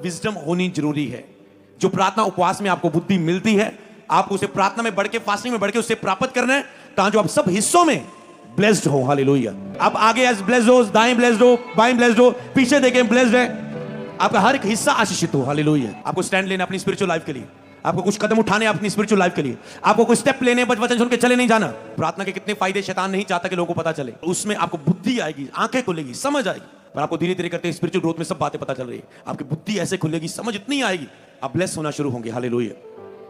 Wisdom होनी जरूरी है। जो प्रार्थना उपवास में आपको बुद्धि मिलती है, आपको उसे प्रार्थना में बढ़ के, फास्टिंग में बढ़ के उससे प्राप्त करना है, ताकि जो आप सब हिस्सों में ब्लेस्ड हो। हालेलुया। आप आगे एज ब्लेस्ड हो, दाएं ब्लेस्ड हो, बाएं ब्लेस्ड हो, पीछे देखें ब्लेस्ड है। आपका हर एक हिस्सा आशीषित हो। हालेलुया। आपको स्टैंड लेना अपनी स्पिरिचुअल लाइफ के लिए, आपको कुछ कदम उठाने अपनी स्पिरिचुअल लाइफ के लिए, आपको कुछ स्टेप लेने, वचन सुन के चले नहीं जाना। प्रार्थना के कितने फायदे शैतान नहीं चाहता कि लोगों को पता चले। उसमें आपको बुद्धि आएगी, आंखें खुलेगी, समझ आएगी। पर आपको धीरे धीरे करते स्पिरिचुअल ग्रोथ में सब बातें पता चल रही है। आपकी बुद्धि ऐसे खुलेगी, समझ इतनी आएगी, आप ब्लेस होना शुरू होंगे। हालेलुया।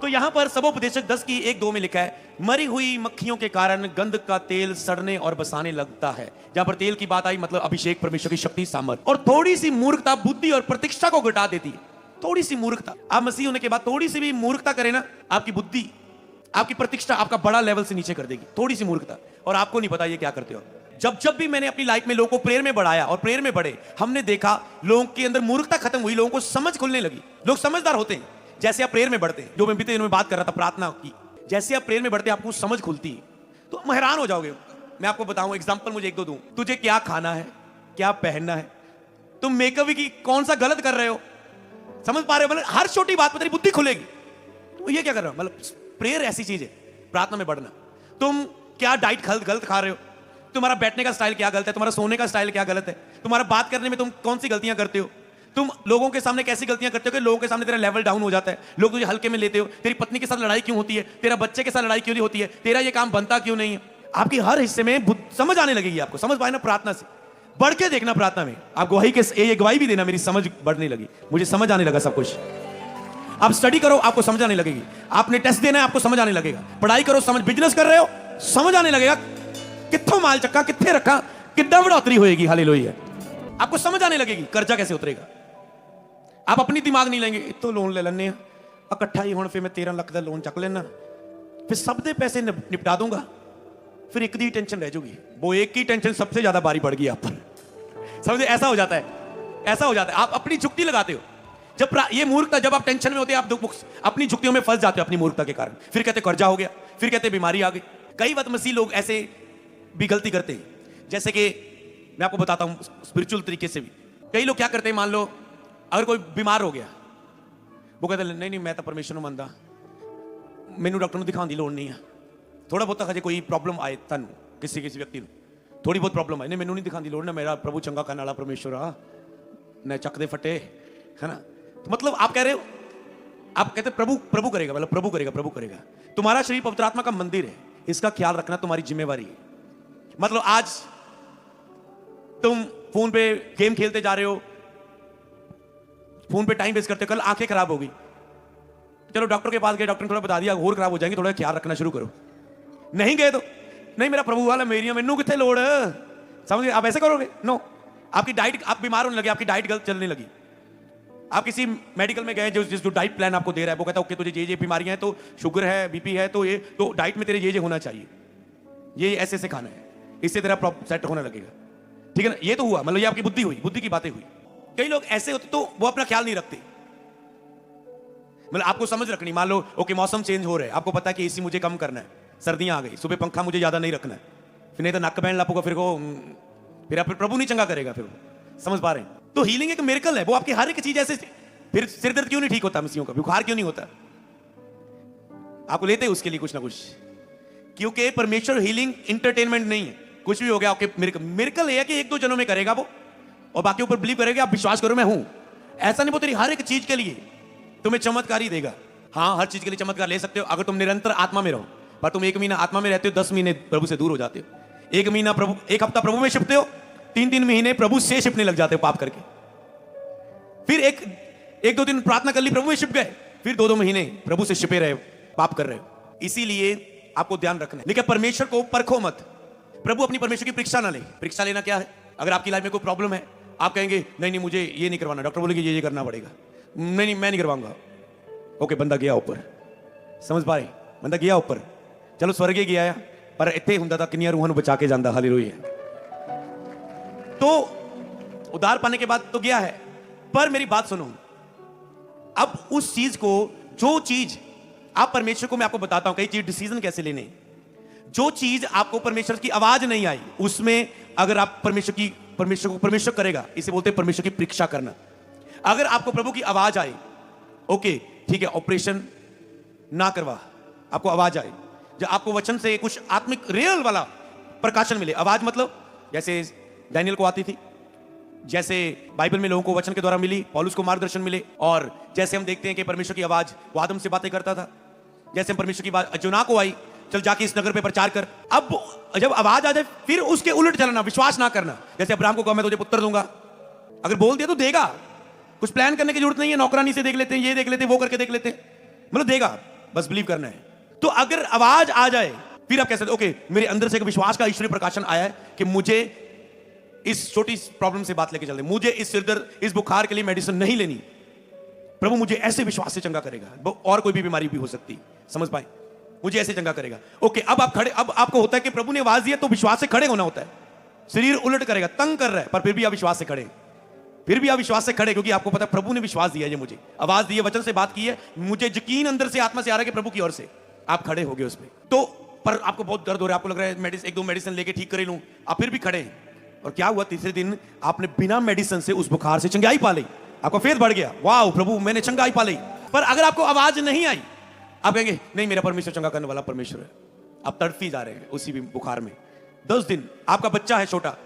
तो यहां पर सबोपदेशक 10 की 1-2 में लिखा है, मरी हुई मक्खियों के कारण गंध का तेल सड़ने और बसाने लगता है। जहां पर तेल की बात आई, मतलब अभिषेक, परमेश्वर की शक्ति, सामर्थ। और थोड़ी सी मूर्खता बुद्धि और प्रतिष्ठा को घटा देती है। थोड़ी सी मूर्खता, आप मसीह होने के बाद थोड़ी सी भी मूर्खता करें ना, आपकी बुद्धि, आपकी प्रतिष्ठा, आपका बड़ा लेवल से नीचे कर देगी। थोड़ी सी मूर्खता, और आपको नहीं पता ये क्या करते हो। जब भी मैंने अपनी लाइफ में लोगों को प्रेयर में बढ़ाया और प्रेयर में बढ़े, हमने देखा लोगों के अंदर मूर्खता खत्म हुई, लोगों को समझ खुलने लगी। लोग समझदार होते हैं जैसे आप प्रेयर में बढ़ते हैं। जो मैं बीते दिनों में बात कर रहा था प्रार्थना की, जैसे आप प्रेयर में बढ़ते हैं आपको समझ खुलती है, तो आप हैरान हो जाओगे। मैं आपको बताऊं एग्जांपल, मुझे 1-2 दूं। तुझे क्या खाना है, क्या पहनना है, तुम मेकअप की कौन सा गलत कर रहे हो, समझ पा रहे हो? मतलब हर छोटी बात पर तेरी बुद्धि खुलेगी। तो ये क्या कर रहे हो? मतलब प्रेयर ऐसी चीज है, प्रार्थना में बढ़ना। तुम क्या डाइट गलत खा रहे हो, तुम्हारा बैठने का स्टाइल क्या गलत है, तुम्हारा सोने का स्टाइल क्या गलत है, तुम्हारा बात करने में तुम कौन सी गलतियां करते हो, तुम लोगों के सामने कैसी गलतियां करते हो कि लोगों के सामने तेरा लेवल डाउन हो जाता है, लोग तुझे हल्के में लेते हो, तेरी पत्नी के साथ लड़ाई क्यों होती है, तेरा बच्चे के साथ लड़ाई क्यों नहीं होती है, तेरा ये काम बनता क्यों नहीं है। आपकी हर हिस्से में समझ आने लगेगी। आपको समझ पाए ना, प्रार्थना से बढ़ के देखना। प्रार्थना में आप गवाही के ये गवाही भी देना, मेरी समझ बढ़ने लगी, मुझे समझ आने लगा सब कुछ। आप स्टडी करो, आपको समझ आने लगेगी। आपने टेस्ट देना है, आपको समझ आने लगेगा। पढ़ाई करो, समझ, बिजनेस कर रहे हो, समझ आने लगेगा। कित्थों माल चक्का, कित्थे रखा, कितना बढ़ोतरी होएगी। हालेलुया। आपको समझ आने लगेगी कर्जा कैसे उतरेगा। आप अपनी दिमाग नहीं लेंगे, तो लोन ले लेने इकट्ठा ही, फिर मैं 13 लाख का लोन चक लेना, फिर सब दे पैसे निपटा दूंगा, फिर एक दी टेंशन रह जाएगी। वो एक ही टेंशन सबसे ज्यादा भारी पड़ गई आप पर। समझे? ऐसा हो जाता है, ऐसा हो जाता है। आप अपनी झुकती लगाते हो। जब ये मूर्खता, जब आप टेंशन में होते हैं, आप अपनी झुकतियों में फंस जाते हो अपनी मूर्खता के कारण। फिर कहते कर्जा हो गया, फिर कहते बीमारी आ गई। कई बात मसीह लोग ऐसे भी गलती करते हैं। जैसे कि मैं आपको बताता हूं स्पिरिचुअल तरीके से भी। कई लोग क्या करते हैं, मान लो अगर कोई बीमार हो गया, वो कहते नहीं नहीं मैं तो परमेश्वर ਨੂੰ ਮੰਨਦਾ, ਮੈਨੂੰ डॉक्टर ਨੂੰ दिखाने की लोड़ नहीं है। थोड़ा बहुत हजे कोई प्रॉब्लम आए तन किसी व्यक्ति ਨੂੰ, थोड़ी बहुत प्रॉब्लम आए, नहीं मैनू नहीं दिखाने की लोड़ ना, मेरा प्रभु चंगा करने वाला परमेश्वर आ, न चक दे फटे, है ना। तो मतलब आप कह रहे हो, आप कहते प्रभु प्रभु करेगा, मतलब प्रभु करेगा, प्रभु करेगा। तुम्हारा शरीर पवित्र आत्मा का मंदिर है, इसका ख्याल रखना तुम्हारी जिम्मेवारी है। मतलब आज तुम फोन पे गेम खेलते जा रहे हो, फोन पे टाइम वेस्ट करते हो, कल आंखें खराब होगी, चलो डॉक्टर के पास गए, डॉक्टर ने थोड़ा बता दिया और खराब हो जाएंगे, थोड़ा ख्याल रखना शुरू करो। नहीं गए तो नहीं मेरा प्रभु वाला मेरी मैनू कितने लोड़, समझ गए? आप ऐसे करोगे? नो। आपकी डाइट, आप बीमार होने लगे, आपकी डाइट गलत चलने लगी। आप किसी मेडिकल में गए, जो डाइट प्लान आपको दे रहा है वो कहता है ओके तुझे ये बीमारियां हैं, तो शुगर है, बीपी है, तो ये तो डाइट में तेरे ये होना चाहिए, ये ऐसे ऐसे खाना है, इससे तेरा सेट होने लगेगा। ठीक है ना? ये तो हुआ, मतलब ये आपकी बुद्धि हुई, बुद्धि की बातें हुई। कई लोग ऐसे होते तो वो अपना ख्याल नहीं रखते। मतलब आपको समझ रखनी, मान लो ओके मौसम चेंज हो रहा है, आपको पता है कि एसी मुझे कम करना है, सर्दियां आ गई, सुबह पंखा मुझे ज्यादा नहीं रखना है, फिर नहीं तो नक बहन लापूगा, फिर आप प्रभु नहीं चंगा करेगा। फिर समझ पा रहे हैं? तो हीलिंग एक मिरेकल है, वो आपकी हर एक चीज ऐसे। फिर सिर दर्द क्यों नहीं ठीक होता मसीहों का, बुखार क्यों नहीं होता, आपको लेते हैं उसके लिए कुछ ना कुछ, क्योंकि परमेश्वर हीलिंग इंटरटेनमेंट नहीं है। कुछ भी हो गया ओके मिरेकल है कि 1-2 जनों में करेगा वो, और बाकी ऊपर बिलीव करेगा, आप विश्वास करो मैं हूं, ऐसा नहीं। वो तेरी हर एक चीज के लिए तुम्हें चमत्कार ही देगा। हाँ, हर चीज के लिए चमत्कार ले सकते हो अगर तुम निरंतर आत्मा में रहो। पर तुम 1 महीना आत्मा में रहते हो, 10 महीने प्रभु से दूर हो जाते हो। 1 महीना प्रभु, 1 हफ्ता प्रभु में छिपते हो, 3-3 महीने प्रभु से छिपने लग जाते हो पाप करके। फिर 1-2 दिन प्रार्थना कर ली, प्रभु में छिप गए, फिर 2-2 महीने प्रभु से छिपे रहे, पाप कर रहे हो। इसीलिए आपको ध्यान रखना है। लेकिन परमेश्वर को परखो मत। प्रभु अपनी परमेश्वर की परीक्षा ना ले। परीक्षा लेना क्या है? अगर आपकी लाइफ में कोई प्रॉब्लम है, आप कहेंगे नहीं नहीं मुझे ये नहीं करवाना, डॉक्टर बोलेंगे ये करना पड़ेगा, नहीं नहीं मैं नहीं करवाऊंगा। ओके, बंदा गया ऊपर, समझ पा रहे? बंदा गया ऊपर, चलो स्वर्गे गया, पर इत्थे हुंदा तां किन्नियां रूहां नूं बचा के जांदा। हालेलुया। तो उद्धार पाने के बाद तो गया है, पर मेरी बात सुनो, अब उस चीज को, जो चीज आप परमेश्वर को, मैं आपको बताता हूं कई चीज डिसीजन कैसे लेने। जो चीज आपको परमेश्वर की आवाज नहीं आई, उसमें अगर आप परमेश्वर को परमेश्वर करेगा, इसे बोलते हैं परमेश्वर की परीक्षा करना। अगर आपको प्रभु की आवाज आए, ओके ठीक है, ऑपरेशन ना करवा, आपको आवाज आए, जब आपको वचन से कुछ आत्मिक रियल वाला प्रकाशन मिले। आवाज मतलब जैसे डैनियल को आती थी, जैसे बाइबल में लोगों को वचन के द्वारा मिली, पौलुस को मार्गदर्शन मिले, और जैसे हम देखते हैं कि परमेश्वर की आवाज वो आदम से बातें करता था, जैसे हम परमेश्वर की बात जोना को आई, चल जाके इस नगर पे प्रचार कर। अब जब आवाज आ जाए फिर उसके उलट चलना, विश्वास ना करना। जैसे अब्राहम को कहा मैं तुझे पुत्र दूंगा, अगर बोल दिया तो देगा, कुछ प्लान करने की जरूरत नहीं है, नौकरानी से देख लेते हैं, ये देख लेते हैं, वो करके देख लेते हैं, मतलब देगा, बस बिलीव करना है। तो अगर आवाज आ जाए फिर आप कह सकते ओके मेरे अंदर से एक विश्वास का ईश्वरीय प्रकाशन आया है कि मुझे इस छोटी प्रॉब्लम से बात लेके चल रहे, मुझे इस सिरदर्द, इस बुखार के लिए मेडिसिन नहीं लेनी, प्रभु मुझे ऐसे विश्वास से चंगा करेगा, और कोई भी बीमारी भी हो सकती, समझ पाए, मुझे ऐसे चंगा करेगा। ओके अब आप खड़े, अब आपको होता है कि प्रभु ने आवाज दिया तो विश्वास से खड़े होना होता है। शरीर उलट करेगा, तंग कर रहा है, पर फिर भी आप विश्वास से खड़े, फिर भी आप विश्वास से खड़े, क्योंकि आपको पता है प्रभु ने विश्वास दिया है, मुझे आवाज दी है, वचन से बात की है, मुझे यकीन अंदर से आत्मा से आ रहा है कि प्रभु की ओर से, आप खड़े हो गए उसमें। तो पर आपको बहुत दर्द हो रहा है, आपको लग रहा है मेडिसिन, एक दो मेडिसिन लेके ठीक कर लूं, आप फिर भी खड़े हैं। और क्या हुआ, तीसरे दिन आपने बिना मेडिसिन से उस बुखार से चंगाई पा ली, आपका फेथ बढ़ गया, वाह प्रभु मैंने चंगाई पा ली। पर अगर आपको आवाज नहीं आई, आप कहेंगे नहीं मेरा परमेश्वर चंगा करने वाला परमेश्वर है, आप तड़फी जा रहे हैं उसी भी बुखार में। 10 दिन आपका बच्चा है छोटा,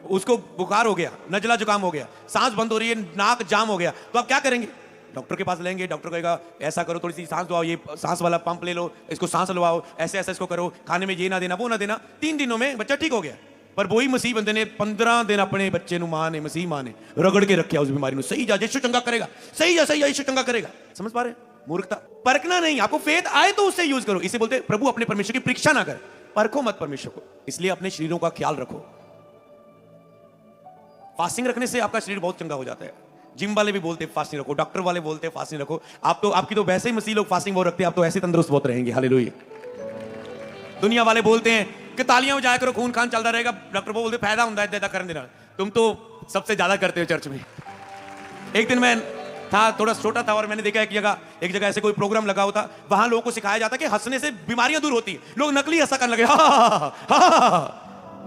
उसको बुखार हो गया, नजला जुकाम हो गया, सांस बंद हो रही है, नाक जाम हो गया, तो आप क्या करेंगे? डॉक्टर के पास लेंगे, डॉक्टर कहेगा ऐसा करो, थोड़ी सी सांस दबाओ, ये सांस वाला पंप ले लो, इसको सांस लवाओ, ऐसे ऐसे इसको करो, खाने में ये ना देना वो ना देना। 3 दिनों में बच्चा ठीक हो गया। पर वही मसीह बंदे ने 15 दिन अपने बच्चे मां ने, मसीह मां ने रगड़ के रखा उस बीमारी में, सही जा यीशु चंगा करेगा, सही जा यीशु चंगा करेगा। समझ पा रहे? मूर्खता। परखना नहीं, आपको फेथ आए तो उससे यूज करो। इसे बोलते प्रभु अपने परमेश्वर की परीक्षा ना कर, परखो मत परमेश्वर को। इसलिए अपने शरीरों का ख्याल रखो। फास्टिंग रखने से आपका शरीर बहुत चंगा हो जाता है। जिम वाले भी बोलते फास्टिंग रखो, डॉक्टर वाले बोलते फास्टिंग रखो। आप तो, आपकी तो वैसे ही मसीह लोग फास्टिंग बहुत रखते हैं, आप तो ऐसे तंदुरुस्त बहुत रहेंगे। हालेलुया। दुनिया वाले बोलते हैं कि तालियां बजाया करो, खून खान चलता रहेगा, डॉक्टर वो बोलते फायदा होता है देता करने देना। तुम तो सबसे ज्यादा करते हो चर्च में। एक दिन मैं था, थोड़ा छोटा था, और मैंने देखा एक जगह ऐसे कोई प्रोग्राम लगा होता, वहां लोगों को सिखाया जाता कि हंसने से बीमारियां दूर होती है। लोग नकली हंसा करने लगे,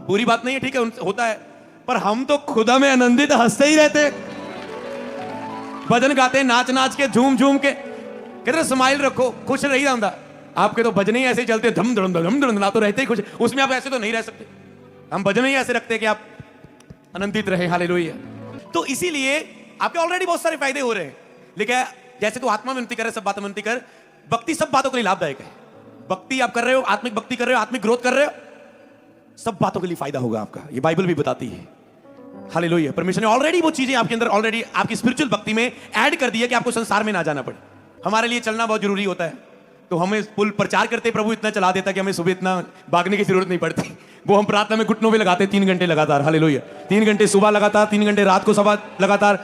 बुरी बात नहीं है, ठीक है होता है, पर हम तो खुदा में आनंदित हंसते ही रहते, भजन गाते, नाच नाच के, झूम झूम के, कहते स्माइल रखो, खुश रही जाता। आपके तो भजन ही ऐसे चलते, धम धम धम धम, ना तो रहते ही खुश, उसमें आप ऐसे तो नहीं रह सकते। हम भजन ही ऐसे रखते कि आप आनंदित रहे। हालेलुया। तो इसीलिए आपके ऑलरेडी बहुत सारे फायदे हो रहे हैं, लेकिन जैसे तू आत्मा में उन्नति करे, सब बातों में उन्नति कर। भक्ति सब बातों के लिए लाभदायक है। भक्ति आप कर रहे हो, आत्मिक भक्ति कर रहे हो, आत्मिक ग्रोथ कर रहे हो, सब बातों के लिए फायदा होगा आपका। ये बाइबल भी बताती है। हालेलुया। परमेश्वर ने ऑलरेडी वो चीजें आपके अंदर ऑलरेडी आपकी स्पिरिचुअल भक्ति में ऐड कर दी है कि आपको संसार में ना जाना पड़े। हमारे लिए चलना बहुत जरूरी होता है, तो हमें पुल प्रचार करते प्रभु इतना चला देता कि हमें सुबह इतना भागने की जरूरत नहीं पड़ती। वो हम प्रार्थना में घुटनों पे लगाते 3 घंटे लगातार। हालेलुया। 3 घंटे सुबह लगातार, 3 घंटे रात को सवा लगातार,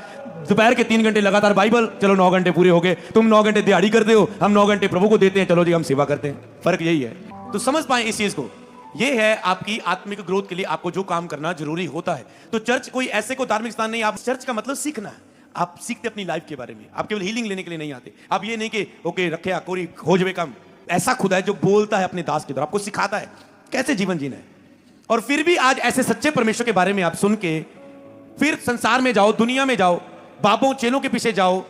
दोपहर के 3 घंटे लगातार बाइबल। चलो 9 घंटे पूरे हो गए। तुम 9 घंटे दिहाड़ी करते हो, हम 9 घंटे प्रभु को देते हैं। चलो जी हम सेवा करते हैं। फर्क यही है। तो समझ पाए इस चीज को। ये है आपकी आत्मिक ग्रोथ के लिए आपको जो काम करना जरूरी होता है। तो चर्च कोई ऐसे को धार्मिक स्थान नहीं। आप चर्च का मतलब सीखना है। आप सीखते अपनी लाइफ के बारे में। आप केवल हीलिंग लेने के लिए नहीं आते। आप ये नहीं कि ओके रखे कोई खोजवे काम। ऐसा खुदा है जो बोलता है अपने दास के द्वारा, आपको सिखाता है कैसे जीवन जीना है। और फिर भी आज ऐसे सच्चे परमेश्वर के बारे में आप सुन के फिर संसार में जाओ, दुनिया में जाओ, बाबों चेलों के पीछे जाओ,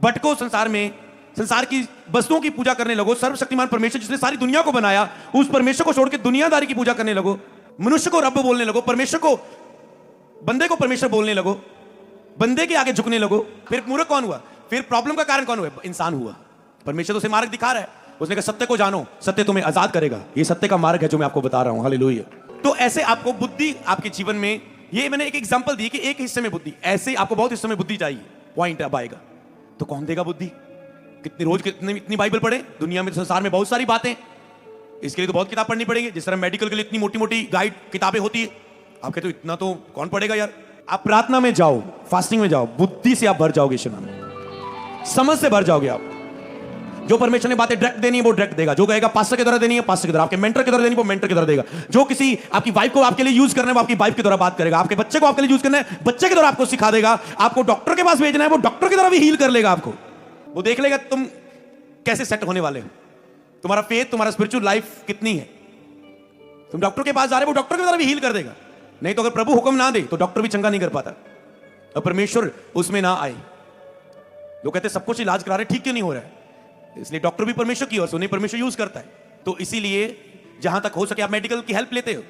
भटको संसार में, संसार की वस्तुओं की पूजा करने लगो। सर्वशक्तिमान परमेश्वर जिसने सारी दुनिया को बनाया, उस परमेश्वर को छोड़ के दुनियादारी की पूजा करने लगो। मनुष्य को रब बोलने लगो, परमेश्वर को, बंदे को परमेश्वर बोलने लगो, बंदे के आगे झुकने लगो। फिर मूर्ख कौन हुआ? फिर प्रॉब्लम का कारण कौन हुआ? इंसान हुआ। परमेश्वर तो उसे मार्ग दिखा रहा है। उसने कहा सत्य को जानो, सत्य तुम्हें आजाद करेगा। ये सत्य का मार्ग है जो मैं आपको बता रहा हूं। हालेलुया। तो ऐसे आपको बुद्धि आपके जीवन में, ये मैंने एक एग्जांपल दी कि एक हिस्से में बुद्धि, ऐसे आपको बहुत हिस्से में बुद्धि चाहिए। पॉइंट अब आएगा तो कौन देगा बुद्धि? कितनी रोज इतनी बाइबल पढ़े? दुनिया में, संसार में बहुत सारी बातें, इसके लिए तो बहुत किताब पढ़नी पड़ेगी। जिस तरह मेडिकल के लिए इतनी मोटी मोटी गाइड किताबें होती है, आप कहते हो इतना तो कौन पढ़ेगा यार। आप प्रार्थना में जाओ, फास्टिंग में जाओ, बुद्धि से आप भर जाओगे, समझ से भर जाओगे आप। जो परमेश्वर ने बातें डायरेक्ट देनी है वो डायरेक्ट देगा। जो कहेगा पास्टर के द्वारा देनी है पास्टर के द्वारा, आपके मेंटर के द्वारा देनी है वो मेंटर के द्वारा देगा। जो किसी आपकी वाइफ को आपके लिए यूज करना है वो आपकी वाइफ के द्वारा बात करेगा। आपके बच्चे को आपके लिए यूज करना है, बच्चे के द्वारा आपको सिखा देगा। आपको डॉक्टर के पास भेजना है, वो डॉक्टर के द्वारा भी हील कर लेगा आपको। वो देख लेगा तुम कैसे सेट होने वाले हो, तुम्हारा फेथ, तुम्हारा स्पिरिचुअल लाइफ कितनी है। तुम डॉक्टर के पास जा रहे हो, वो डॉक्टर के द्वारा भी हील कर देगा। नहीं तो अगर प्रभु हुक्म ना दे तो डॉक्टर भी चंगा नहीं कर पाता, और परमेश्वर उसमें ना आए। लोग कहते हैं सब कुछ इलाज करा रहे, ठीक क्यों नहीं हो रहा है? इसलिए डॉक्टर भी परमेश्वर की ओर से, उन्हें परमेश्वर यूज करता है। तो इसीलिए जहां तक हो सके आप मेडिकल की हेल्प लेते हो,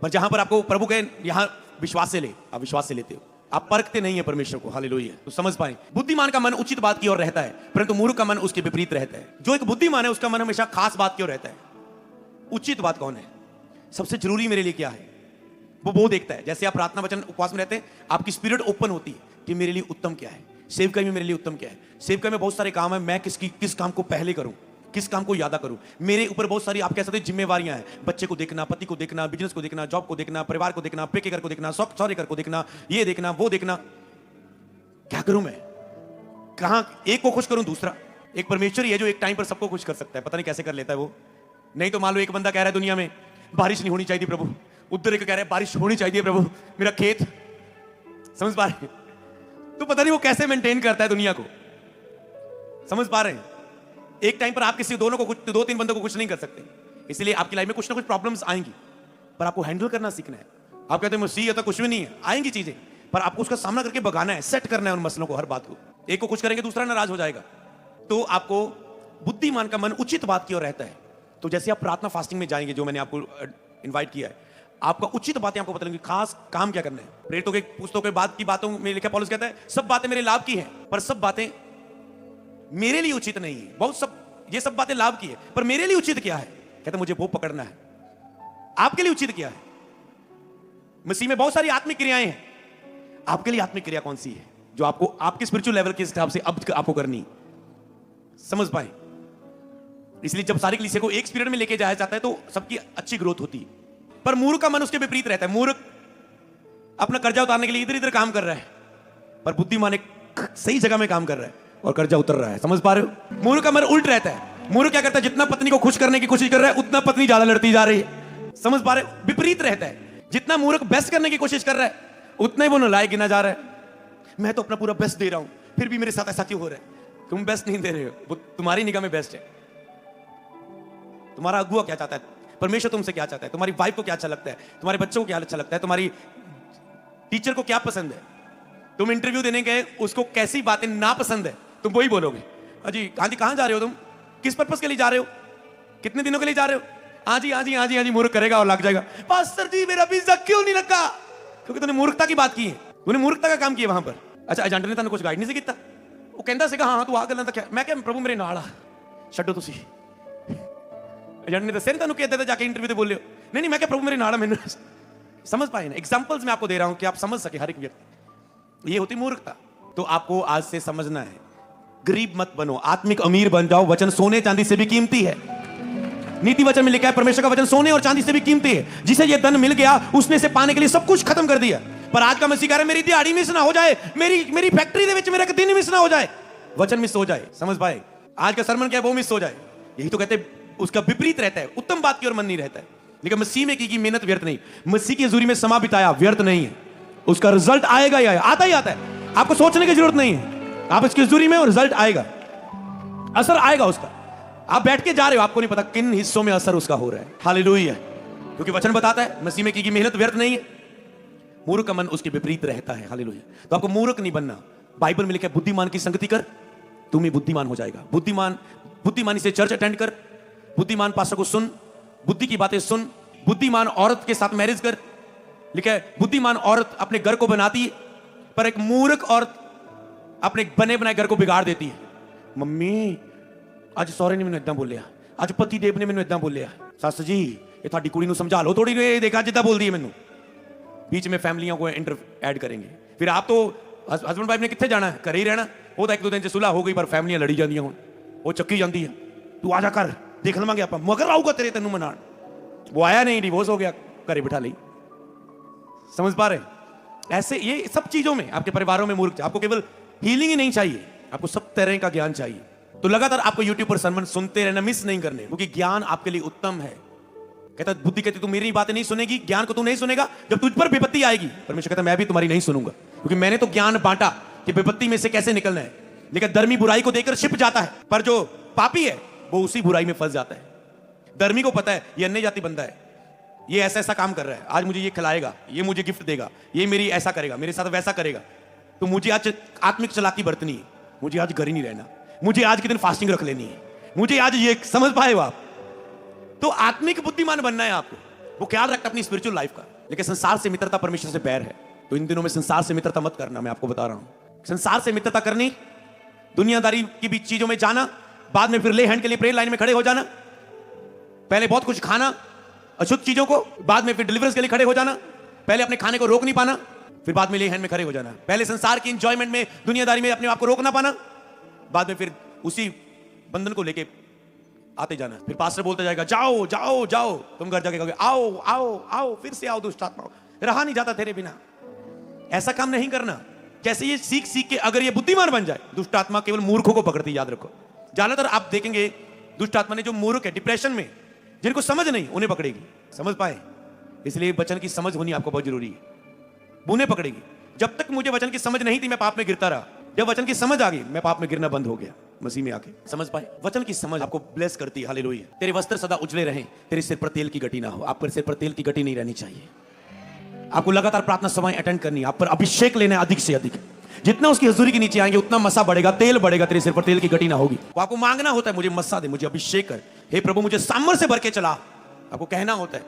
पर जहां पर आपको प्रभु के यहां विश्वास से ले, आप विश्वास से लेते हो, आप परखते नहीं है परमेश्वर को। हालेलुया। तो समझ पाए, बुद्धिमान का मन उचित बात की ओर रहता है, परंतु मूर्ख का मन उसके विपरीत रहता है। जो एक बुद्धिमान है उसका मन हमेशा खास बात की ओर रहता है। उचित बात कौन है, सबसे जरूरी मेरे लिए क्या है, वो देखता है। जैसे आप प्रार्थना वचन उपवास में रहते हैं, आपकी स्पिरिट ओपन होती है कि मेरे लिए उत्तम क्या है, सेवकाई में मेरे लिए उत्तम क्या है। सेवकाई में बहुत सारे काम है, मैं किस काम को पहले करूं, किस काम को ज्यादा करूं। मेरे ऊपर बहुत सारी आप कह सकते हैं जिम्मेवारियां हैं, बच्चे को देखना, पति को देखना, बिजनेस को देखना, जॉब को देखना, परिवार को देखना, पे के घर को देखना, सौरे घर को देखना, ये देखना, वो देखना। क्या करूं मैं, कहां एक को खुश करूं, दूसरा एक परमेश्वर ही है जो एक टाइम पर सबको खुश कर सकता है। पता नहीं कैसे कर लेता है वो। नहीं तो मान लो एक बंदा कह रहा है दुनिया में बारिश नहीं होनी चाहिए प्रभु, उधर एक कह रहा है बारिश होनी चाहिए प्रभु, मेरा खेत, समझ पा रहे हैं? तो पता नहीं वो कैसे मेंटेन करता है दुनिया को, समझ पा रहे हैं? एक टाइम पर आप किसी दोनों को कुछ, दो तीन बंदों को कुछ नहीं कर सकते। इसलिए आपकी लाइफ में कुछ ना कुछ प्रॉब्लम्स आएंगी, पर आपको हैंडल करना सीखना है। आप कहते हैं मसीह है तो कुछ भी नहीं है, आएंगी चीजें, पर आपको उसका सामना करके भगाना है, सेट करना है उन मसलों को, हर बात को। एक को कुछ करेंगे दूसरा नाराज हो जाएगा। तो आपको बुद्धिमान का मन उचित बात की ओर रहता है। तो जैसे आप प्रार्थना फास्टिंग में जाएंगे, जो मैंने आपको इनवाइट किया है, आपका उचित बातें आपको बता देंगे, खास काम क्या करना है। प्रेरितों के पुस्तकों के बाद की बातों में लिखा पौलुस कहता है सब बातें मेरे लाभ की हैं, पर सब बातें मेरे लिए उचित नहीं है। बहुत सब ये सब बातें लाभ की है, पर मेरे लिए उचित क्या है? कहते मुझे वो पकड़ना है। आपके लिए उचित क्या है? मसीह में बहुत सारी आत्मिक क्रियाएं हैं, आपके लिए आत्मिक क्रिया कौन सी है जो आपको आपके स्पिरिचुअल लेवल के हिसाब से अब आपको करनी, समझ पाए? इसलिए जब सारी कलीसिया को एक स्पिरिट में लेके जाया जाता है तो सबकी अच्छी ग्रोथ होती है। पर मूर्ख का मन उसके विपरीत रहता है। मूर्ख अपना कर्जा उतारने के लिए इधर इधर काम कर रहा है, पर बुद्धिमान एक सही जगह में काम कर रहा है और कर्जा उतर रहा है। समझ पा रहे हो? मूर्ख का मन उल्ट रहता है। मूर्ख क्या करता है, जितना पत्नी को खुश करने की कोशिश कर रहा है उतना पत्नी ज्यादा लड़ती जा रही है। समझ पा रहे हो? विपरीत रहता है। जितना मूर्ख बेस्ट करने की कोशिश कर रहा है उतना ही वो नालायक गिना जा रहा है। मैं तो अपना पूरा बेस्ट दे रहा हूं, फिर भी मेरे साथ ऐसा क्यों हो रहा है? तुम बेस्ट नहीं दे रहे हो, वो तुम्हारी निगाह में बेस्ट है। तुम्हारा अगुआ क्या चाहता है, परमेश्वर तुमसे क्या चाहता है, तुम्हारी वाइफ को क्या अच्छा लगता है, तुम्हारे बच्चों को क्या अच्छा लगता है, तुम्हारी टीचर को क्या पसंद है। तुम इंटरव्यू देने गए, उसको कैसी बातें ना पसंद है, तुम वही बोलोगे। अजी हाँ जी, कहां जा रहे हो तुम, किस पर्पस के लिए जा रहे हो, कितने दिनों के लिए जा रहे हो? हाँ जी हाँ जी हाँ जी हाँ जी, मूर्ख करेगा और लग जाएगा। पास्टर जी मेरा वीजा क्यों नहीं लगा? क्योंकि तूने मूर्खता की बात की है, तूने मूर्खता का काम किया वहां पर। अच्छा एजेंट ने तेन कुछ गाइड नहीं किया, वो कहता सीगा हाँ तू आ गल्लां क्या, मैं क्या प्रभु मेरे नाल आ, छड्डो तुसी। एजेंट ने दस्सिया नहीं तेनों कि इदां जाके इंटरव्यू ते बोलियो, नहीं मैं क्या प्रभु मेरे नाल आ। मैंने समझ पाए ना? एग्जांपल्स मैं आपको दे रहा हूं कि आप समझ सके हर एक व्यक्ति। ये होती मूर्खता। तो आपको आज से समझना है, गरीब मत बनो, आत्मिक अमीर बन जाओ। वचन सोने चांदी से भी कीमती है। नीति वचन में लिखा है परमेश्वर का वचन सोने और चांदी से भी कीमती है। जिसे ये धन मिल गया उसने से पाने के लिए सब कुछ खत्म कर दिया। पर आज का मसीह कह रहा है मेरी दिहाड़ी मिस ना हो जाए, मेरी फैक्ट्री दे विच मेरा दिन मिस ना हो जाए, वचन मिस हो जाए। समझ पाए? आज का सरमन क्या है, वो मिस हो जाए। यही तो कहते हैं उसका विपरीत रहता है, उत्तम बात की ओर मन नहीं रहता है। लेकिन मसीह में की मेहनत व्यर्थ नहीं, मसीह की हजूरी में समा बिताया व्यर्थ नहीं है, उसका रिजल्ट आएगा ही आता ही आता है। आपको सोचने की जरूरत नहीं है, आप इसकी हजूरी में और रिजल्ट आएगा, असर आएगा उसका। आप बैठ के जा रहे हो, आपको नहीं पता किन हिस्सों में असर उसका हो रहा है। हालेलुया। क्योंकि वचन बताता है मसीह में की मेहनत व्यर्थ नहीं है। मूर्ख का मन उसके विपरीत रहता है। हालेलुया। तो आपको मूर्ख नहीं बनना। बाइबल में लिखा है बुद्धिमान की संगति कर, तुम ही बुद्धिमान हो जाएगा। बुद्धिमानी से चर्च अटेंड कर, बुद्धिमान पास्टर को सुन, बुद्धि की बातें सुन, बुद्धिमान औरत के साथ मैरिज कर। लिखा है बुद्धिमान औरत अपने घर को बनाती है, पर एक मूर्ख औरत अपने बने बनाए घर को बिगाड़ देती है। मम्मी ਅੱਜ ਸਹੁਰੇ ਨੇ ਮੈਨੂੰ ਇਦਾਂ ਬੋਲਿਆ, ਅੱਜ ਪਤੀ ਦੇਵ ਨੇ ਮੈਨੂੰ ਇਦਾਂ ਬੋਲਿਆ। ਸੱਸ ਜੀ ਇਹ ਤੁਹਾਡੀ ਕੁੜੀ ਨੂੰ ਸਮਝਾ ਲਓ ਥੋੜੀ, ਇਹ ਦੇਖਾ ਜਿੱਦਾਂ ਬੋਲਦੀ ਹੈ ਮੈਨੂੰ। बीच में फैमिलियों को इंटर ऐड करेंगे। फिर आप तो हस्बैंड वाइफ ने कितने जाना है, घर ही रहना। वो तो एक दो दिन से सुलह हो गई, पर फैमिलियां लड़ी जाती हैं, वो चक्की जाती है। तू आ जा कर, देख लवांगे आप, मगर आऊगा तेरे तेनू मनाण। वो आया नहीं, डिवोर्स हो गया, घरे बिठा ली। समझ पा रहे? ऐसे ये सब चीजों में आपके परिवारों में मूर्ख। आपको केवल हीलिंग ही नहीं चाहिए, आपको सब तरह का ज्ञान चाहिए। तो लगातार आपको यूट्यूब पर सरमन सुनते रहना, मिस नहीं करने, क्योंकि ज्ञान आपके लिए उत्तम है। कहता बुद्धि कहती तू मेरी बातें नहीं सुनेगी, ज्ञान को तू नहीं सुनेगा, जब तुझ पर विपत्ति आएगी। परमेश्वर कहता मैं भी तुम्हारी नहीं सुनूंगा, क्योंकि मैंने तो ज्ञान बांटा कि विपत्ति में से कैसे निकलना है। लेकिन धर्मी बुराई को देखकर छिप जाता है, पर जो पापी है वो उसी बुराई में फंस जाता है। धर्मी को पता है ये अन्य जाति बंदा है, ये ऐसा ऐसा काम कर रहा है, आज मुझे ये खिलाएगा, ये मुझे गिफ्ट देगा, ये मेरी ऐसा करेगा, मेरे साथ वैसा करेगा, तो मुझे आज आत्मिक चालाकी बरतनी है, मुझे आज घर ही नहीं रहना, मुझे आज के दिन फास्टिंग रख लेनी है, मुझे आज ये समझ पाए हो आप? तो आत्मिक बुद्धिमान बनना है आपको, वो ख्याल रखता अपनी स्पिरिचुअल लाइफ का। लेकिन संसार से मित्रता परमेश्वर से बैर है, तो इन दिनों में संसार से मित्रता मत करना, मैं आपको बता रहा हूं। संसार से मित्रता करनी, दुनियादारी की बीच चीजों में जाना, बाद में फिर ले हैंड के लिए प्रेयर लाइन में खड़े हो जाना, पहले बहुत कुछ खाना अशुद्ध चीजों को, बाद में फिर डिलीवरेंस के लिए खड़े हो जाना, पहले अपने खाने को रोक नहीं पाना, फिर बाद में ले हैंड में खड़े हो जाना, पहले संसार की एंजॉयमेंट में दुनियादारी में अपने आप को रोक ना पाना, बाद में फिर उसी बंधन को लेके आते जाना। फिर पास्टर बोलता जाएगा जाओ जाओ जाओ, तुम घर जाके कहोगे आओ आओ आओ, फिर से आओ दुष्ट आत्मा, रहा नहीं जाता तेरे बिना। ऐसा काम नहीं करना। जैसे ये सीख सीख के अगर ये बुद्धिमान बन जाए, दुष्ट आत्मा केवल मूर्खों को पकड़ती, याद रखो। ज्यादातर आप देखेंगे दुष्ट आत्मा ने जो मूर्ख है, डिप्रेशन में, जिनको समझ नहीं, उन्हें पकड़ेगी। समझ पाए? इसलिए वचन की समझ होनी आपको बहुत जरूरी है। उन्हें पकड़ेगी। जब तक मुझे वचन की समझ नहीं थी, मैं पाप में गिरता रहा। जब वचन की समझ आ गई, मैं पाप में गिरना बंद हो गया मसीह में आके। समझ पाए? वचन की समझ आपको ब्लेस करती है। हालेलुया। तेरे वस्त्र सदा उजले रहें, तेरे सिर पर तेल की गटी ना हो। आप पर सिर पर तेल की गटी नहीं रहनी चाहिए। आपको लगातार प्रार्थना सभाएं अटेंड करनी है, आप पर अभिषेक लेना है अधिक से अधिक। जितना उसकी हजूरी के नीचे आएंगे उतना मसा बढ़ेगा, तेल बढ़ेगा, तेरे सिर पर तेल की गटी ना होगी। वो आपको मांगना होता है, मुझे मसा दे, मुझे अभिषेक कर, हे प्रभु मुझे सामर्थ से भर के चला। आपको कहना होता है,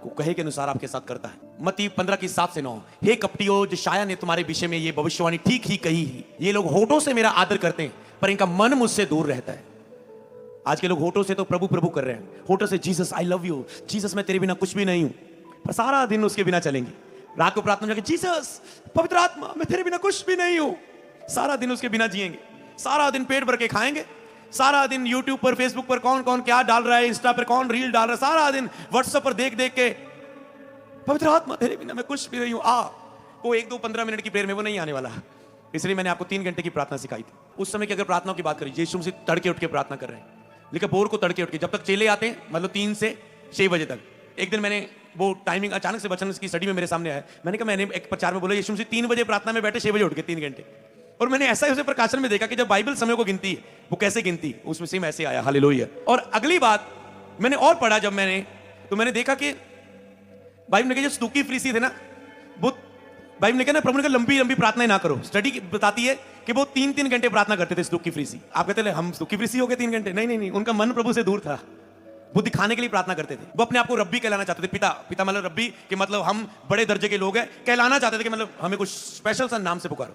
को कहे के अनुसार आपके साथ करता है। मत्ती 15:7-9, हे कपटियों, यशायाह ने तुम्हारे विषय में ये भविष्यवाणी ठीक ही कही ही। ये लोग होठों से मेरा आदर करते हैं, पर इनका मन मुझसे दूर रहता है। आज के लोग होठों से तो प्रभु प्रभु कर रहे हैं, होठों से Jesus I love you, Jesus मैं तेरे बिना कुछ भी नहीं हूं, पर सारा दिन उसके बिना चलेंगे। रात को प्रार्थना में जाके जीसस पवित्र आत्मा मैं तेरे बिना कुछ भी नहीं हूं, सारा दिन उसके बिना जिएंगे। सारा दिन पेट भर के खाएंगे, सारा दिन यूट्यूब पर फेसबुक पर कौन कौन क्या डाल रहा है, इंस्टा पर कौन रील डाल रहा है, सारा दिन व्हाट्सएप पर देख देख के पवित्र आत्मा तेरे बिना मैं कुछ भी नहीं हूं आ। वो 1-2-15 मिनट की प्रेयर में वो नहीं आने वाला। इसलिए मैंने आपको 3 घंटे की प्रार्थना सिखाई थी। उस समय की अगर प्रार्थनाओं की बात करें, यीशु मसीह तड़के उठ के प्रार्थना कर रहे हैं, लेकिन भोर को तड़के उठ के, जब तक चेले आते हैं, मतलब 3 से 6 बजे तक। एक दिन मैंने वो टाइमिंग अचानक से वचन की स्टडी में मेरे सामने आया। मैंने कहा, मैंने एक प्रचार में बोला यीशु मसीह 3 बजे प्रार्थना में बैठे, 6 बजे उठ के 3 घंटे। और मैंने ऐसा ही उसे प्रकाशन में देखा कि जब बाइबल समय को गिनती है, वो कैसे गिनती, उसमें सेम ऐसे आया। हालेलुया। और अगली बात मैंने और पढ़ा जब मैंने, तो मैंने देखा कि बाइबल ने कहा जो स्तुकी फरीसी थे ना, वो बाइबल ने कहा ना, प्रभु ने कहा लंबी लंबी प्रार्थनाएं ना करो। स्टडी बताती है कि वो 3-3 घंटे प्रार्थना करते थे स्तुकी फरीसी। आप कहते हैं हम स्तुकी फरीसी हो गए 3 घंटे? नहीं नहीं नहीं, उनका मन प्रभु से दूर था। वो दिखाने के लिए प्रार्थना करते थे। वो अपने आप को रब्बी कहलाना चाहते थे। पिता, पिता मतलब रब्बी कि मतलब हम बड़े दर्जे के लोग हैं, कहलाना चाहते थे कि मतलब हमें कुछ स्पेशल सा नाम से पुकारो।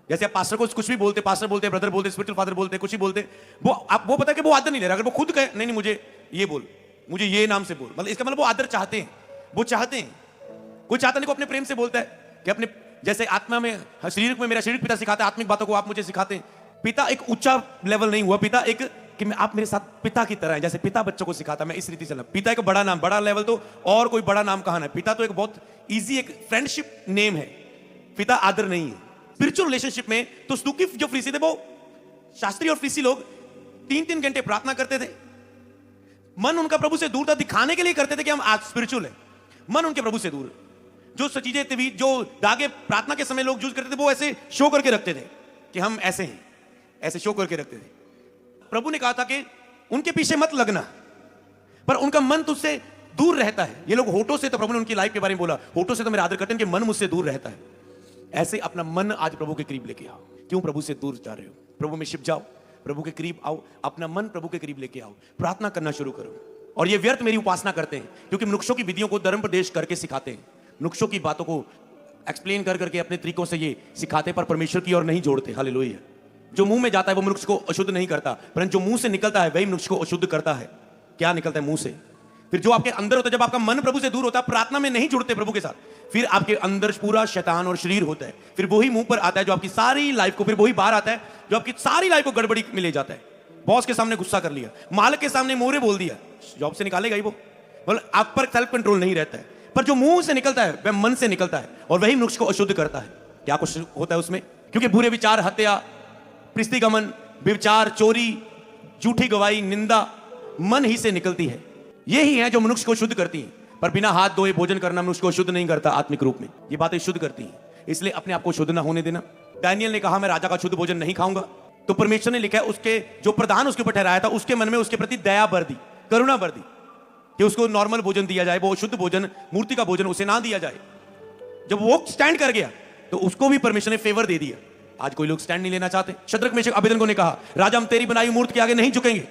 जैसे आप पास्टर को कुछ भी बोलते, पास्टर बोलते, ब्रदर बोलते, स्पिरिचुअल फादर बोलते, कुछ ही बोलते, वो आप वो पता है कि वो आदर नहीं ले रहा। अगर वो खुद कहे नहीं नहीं मुझे ये बोल, मुझे ये नाम से बोल, मतलब इसका मतलब वो आदर चाहते हैं, वो चाहते हैं। कोई चाहता नहीं को अपने प्रेम से बोलता है कि अपने, जैसे आत्मा में, शरीर में मेरा शरीर पिता सिखाता है, आत्मिक बातों को आप मुझे सिखाते हैं। पिता एक ऊंचा लेवल नहीं हुआ, पिता एक कि मैं आप मेरे साथ पिता की तरह है, जैसे पिता बच्चों को सिखाता, मैं इस रीति चलना। पिता एक बड़ा नाम, बड़ा लेवल तो और कोई बड़ा नाम कहां है। पिता तो एक बहुत इजी एक फ्रेंडशिप नेम है, पिता आदर नहीं है। स्पिरिचुअल रिलेशनशिप में तो स्तुकी जो फरीसी थे, वो शास्त्री और फरीसी लोग 3-3 घंटे प्रार्थना करते थे। मन उनका प्रभु से दूर था, दिखाने के लिए करते थे कि हम आज स्पिरिचुअल है। मन उनके प्रभु से दूर। जो चीजें थी, जो दागे प्रार्थना के समय लोग यूज करते थे, वो ऐसे शो करके रखते थे कि हम ऐसे हैं, ऐसे शो करके रखते थे। प्रभु ने कहा था कि उनके पीछे मत लगना, पर उनका मन तुझसे दूर रहता है। ये लोग होठों से, तो प्रभु ने उनकी लाइफ के बारे में बोला, होठों से तो मेरा आदर करते हैं कि मन मुझसे दूर रहता है। ऐसे अपना मन आज प्रभु के करीब लेके आओ। क्यों प्रभु से दूर जा रहे हो? प्रभु में छिप जाओ, प्रभु के करीब आओ, अपना मन प्रभु के करीब लेके आओ, प्रार्थना करना शुरू करो। और ये व्यर्थ मेरी उपासना करते हैं, क्योंकि मनुष्यों की विधियों को धर्म प्रदेश करके सिखाते हैं, मनुष्यों की बातों को एक्सप्लेन कर करके अपने तरीकों से ये सिखाते, पर परमेश्वर की ओर नहीं जोड़ते। हालेलुया। जो मुंह में जाता है वो मनुष्य को अशुद्ध नहीं करता, परंतु जो मुंह से निकलता है वही मनुष्य को अशुद्ध करता है। क्या निकलता है मुंह से? फिर जो आपके अंदर होता है, जब आपका मन प्रभु से दूर होता है, प्रार्थना में नहीं जुड़ते प्रभु के साथ, फिर आपके अंदर पूरा शैतान और शरीर होता है। फिर वही मुंह पर आता है जो आपकी सारी लाइफ को, फिर वही बाहर आता है जो आपकी सारी लाइफ को गड़बड़ी में ले जाता है। बॉस के सामने गुस्सा कर लिया, मालिक के सामने मोहरे बोल दिया, जॉब से निकालेगा ही वो। मतलब आप पर सेल्फ कंट्रोल नहीं रहता है, पर जो मुंह से निकलता है वह मन से निकलता है, और वही मनुष्य को अशुद्ध करता है। क्या कुछ होता है उसमें? क्योंकि बुरे विचार, हत्या, प्रिस्तिगमन, व्यभिचार, चोरी, झूठी गवाही, निंदा मन ही से निकलती है। यही है जो मनुष्य को शुद्ध करती है। पर बिना हाथ धोए भोजन करना मनुष्य को शुद्ध नहीं करता आत्मिक रूप में। ये बातें शुद्ध करती हैं, इसलिए अपने आप को शुद्ध ना होने देना। दानियल ने कहा मैं राजा का शुद्ध भोजन नहीं खाऊंगा, तो परमेश्वर ने लिखा है, उसके जो प्रधान उसके ऊपर ठहराया था, उसके मन में उसके प्रति दया भर दी, करुणा भर दी, कि उसको नॉर्मल भोजन दिया जाए, वो शुद्ध भोजन, मूर्ति का भोजन उसे ना दिया जाए। जब वो स्टैंड कर गया तो उसको भी परमेश्वर ने फेवर दे दिया। आज कोई लोग स्टैंड नहीं लेना चाहते। शद्रक मेशक अबेदनगो ने कहा, राजा हम तेरी बनाई हुई मूर्ति के आगे नहीं झुकेंगे।